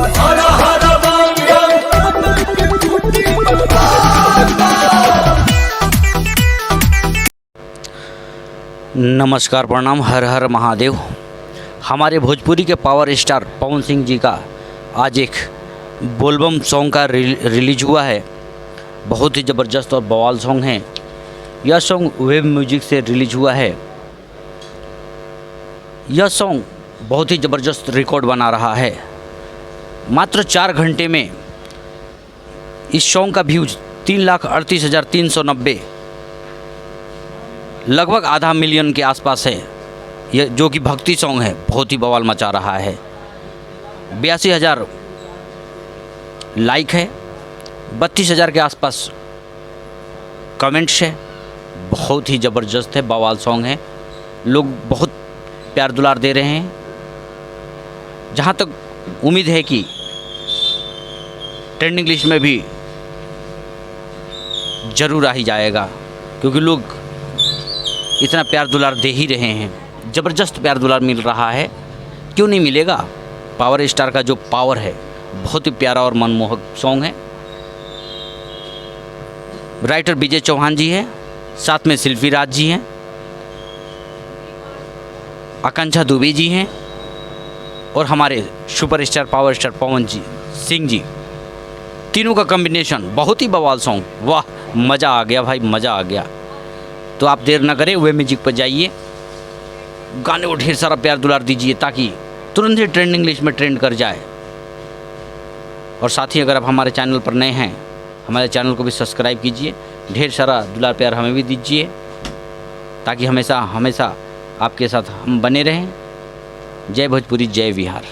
हर हर बम नमस्कार, प्रणाम, हर हर महादेव। हमारे भोजपुरी के पावर स्टार पवन सिंह जी का आज एक बोलबम सॉन्ग का रिलीज हुआ है। बहुत ही ज़बरदस्त और बवाल सॉन्ग है। यह सॉन्ग वेब म्यूजिक से रिलीज हुआ है। यह सॉन्ग बहुत ही ज़बरदस्त रिकॉर्ड बना रहा है। मात्र 4 घंटे में इस सॉन्ग का व्यूज 3,38,390 लगभग आधा मिलियन के आसपास है। यह जो कि भक्ति सॉन्ग है, बहुत ही बवाल मचा रहा है। 82,000 लाइक है, 32,000 के आसपास कमेंट्स है। बहुत ही ज़बरदस्त है, बवाल सॉन्ग है। लोग बहुत प्यार दुलार दे रहे हैं। जहाँ तक उम्मीद है कि ट्रेंडिंग लिस्ट में भी ज़रूर आ ही जाएगा, क्योंकि लोग इतना प्यार दुलार दे ही रहे हैं। ज़बरदस्त प्यार दुलार मिल रहा है, क्यों नहीं मिलेगा। पावर स्टार का जो पावर है, बहुत ही प्यारा और मनमोहक सॉन्ग है। राइटर विजय चौहान जी है, साथ में शिल्पी राज जी हैं, आकांक्षा दुबे जी हैं और हमारे superstar power star Pawan Singh ji. तीनों का कॉम्बिनेशन बहुत ही बवाल सॉन्ग। वाह, मज़ा आ गया भाई, मज़ा आ गया। तो आप देर ना करें, वे म्यूजिक पर जाइए, गाने को ढेर सारा प्यार दुलार दीजिए ताकि तुरंत ही ट्रेंडिंग लिस्ट में ट्रेंड कर जाए। और साथ ही अगर आप हमारे चैनल पर नए हैं, हमारे चैनल को भी सब्सक्राइब कीजिए। ढेर सारा दुलार प्यार हमें भी दीजिए ताकि हमेशा हमेशा आपके साथ हम बने रहें। जय भोजपुरी, जय बिहार।